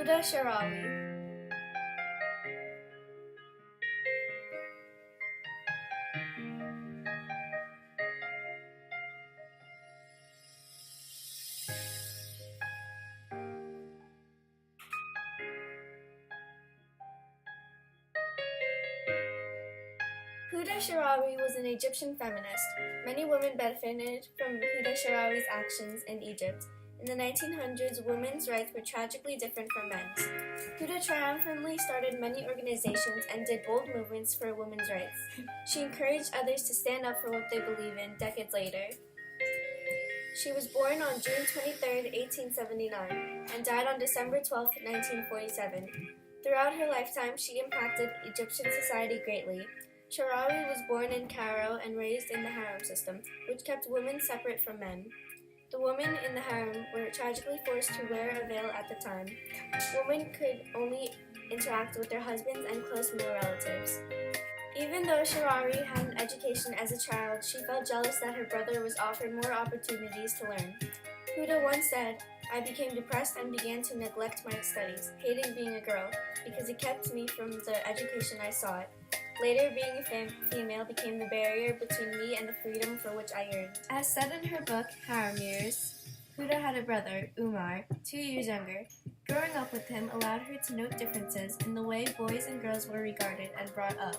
Huda Shaarawi. Huda Shaarawi was an Egyptian feminist. Many women benefited from Huda Shaarawi's actions in Egypt. In the 1900s, women's rights were tragically different from men's. Huda triumphantly started many organizations and did bold movements for women's rights. She encouraged others to stand up for what they believe in decades later. She was born on June 23, 1879, and died on December 12, 1947. Throughout her lifetime, she impacted Egyptian society greatly. Shaarawi was born in Cairo and raised in the harem system, which kept women separate from men. The women in the harem were tragically forced to wear a veil at the time. Women could only interact with their husbands and close male relatives. Even though Shaarawi had an education as a child, she felt jealous that her brother was offered more opportunities to learn. Huda once said, "I became depressed and began to neglect my studies, hating being a girl, because it kept me from the education I sought. Later, being a female became the barrier between me and the freedom for which I yearned." As said in her book, Harem Years, Huda had a brother, Umar, 2 years younger. Growing up with him allowed her to note differences in the way boys and girls were regarded and brought up.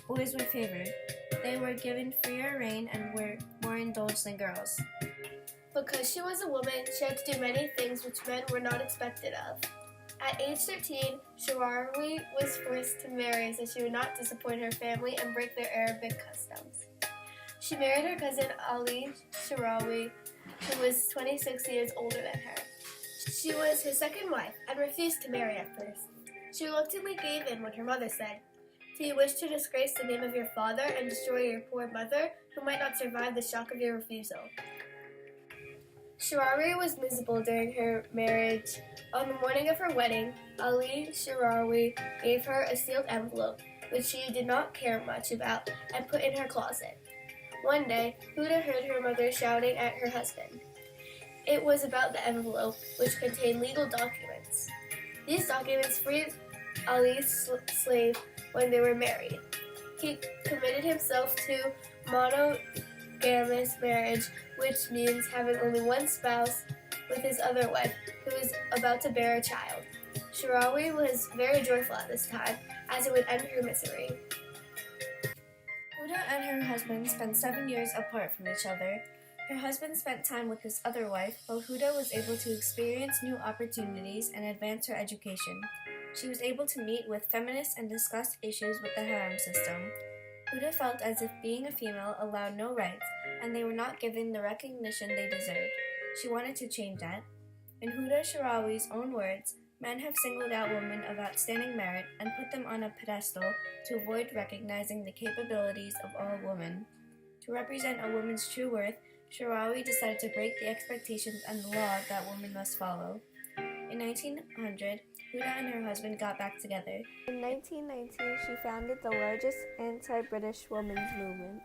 Boys were favored. They were given freer rein and were more indulged than girls. Because she was a woman, she had to do many things which men were not expected of. At age 13, Shaarawi was forced to marry so she would not disappoint her family and break their Arabic customs. She married her cousin Ali Shaarawi, who was 26 years older than her. She was his second wife and refused to marry at first. She reluctantly gave in when her mother said, "Do you wish to disgrace the name of your father and destroy your poor mother, who might not survive the shock of your refusal?" Shaarawi was miserable during her marriage. On the morning of her wedding, Ali Shaarawi gave her a sealed envelope, which she did not care much about, and put in her closet. One day, Huda heard her mother shouting at her husband. It was about the envelope, which contained legal documents. These documents freed Ali's slave when they were married. He committed himself to monogamous marriage, which means having only one spouse with his other wife, who is about to bear a child. Shaarawi was very joyful at this time, as it would end her misery. Huda and her husband spent 7 years apart from each other. Her husband spent time with his other wife, while Huda was able to experience new opportunities and advance her education. She was able to meet with feminists and discuss issues with the harem system. Huda felt as if being a female allowed no rights, and they were not given the recognition they deserved. She wanted to change that. In Huda Shaarawi's own words, men have singled out women of outstanding merit and put them on a pedestal to avoid recognizing the capabilities of all women. To represent a woman's true worth, Shaarawi decided to break the expectations and the law that women must follow. In 1900, Huda and her husband got back together. In 1919, she founded the largest anti-British women's movement.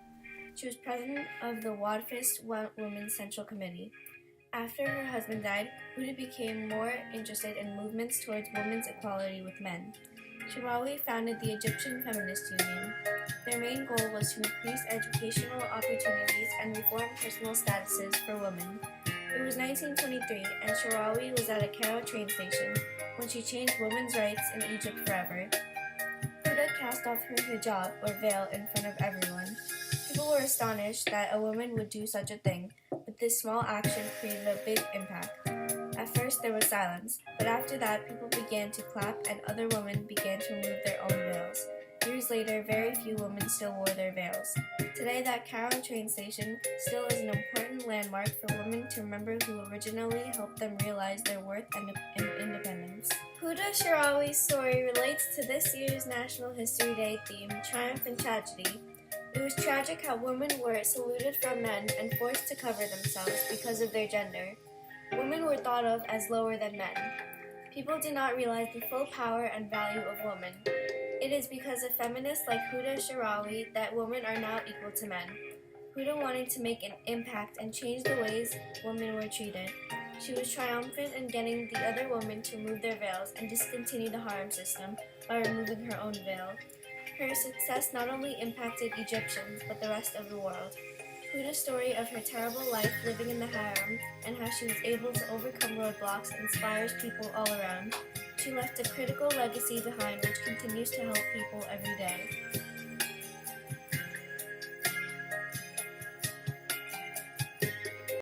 She was president of the Wadfist Women's Central Committee. After her husband died, Huda became more interested in movements towards women's equality with men. Shaarawi founded the Egyptian Feminist Union. Their main goal was to increase educational opportunities and reform personal statuses for women. It was 1923, and Shaarawi was at a Cairo train station when she changed women's rights in Egypt forever. Huda cast off her hijab, or veil, in front of everyone. People were astonished that a woman would do such a thing, but this small action created a big impact. At first there was silence, but after that people began to clap and other women began to remove their own veils. Years later, very few women still wore their veils. Today, that Cairo train station still is an important landmark for women to remember who originally helped them realize their worth and independence. Huda Shaarawi's story relates to this year's National History Day theme, Triumph and Tragedy. It was tragic how women were saluted from men and forced to cover themselves because of their gender. Women were thought of as lower than men. People did not realize the full power and value of women. It is because of feminists like Huda Shaarawi that women are now equal to men. Huda wanted to make an impact and change the ways women were treated. She was triumphant in getting the other women to remove their veils and discontinue the harem system by removing her own veil. Her success not only impacted Egyptians, but the rest of the world. Huda's story of her terrible life living in the harem and how she was able to overcome roadblocks inspires people all around. She left a critical legacy behind which continues to help people every day.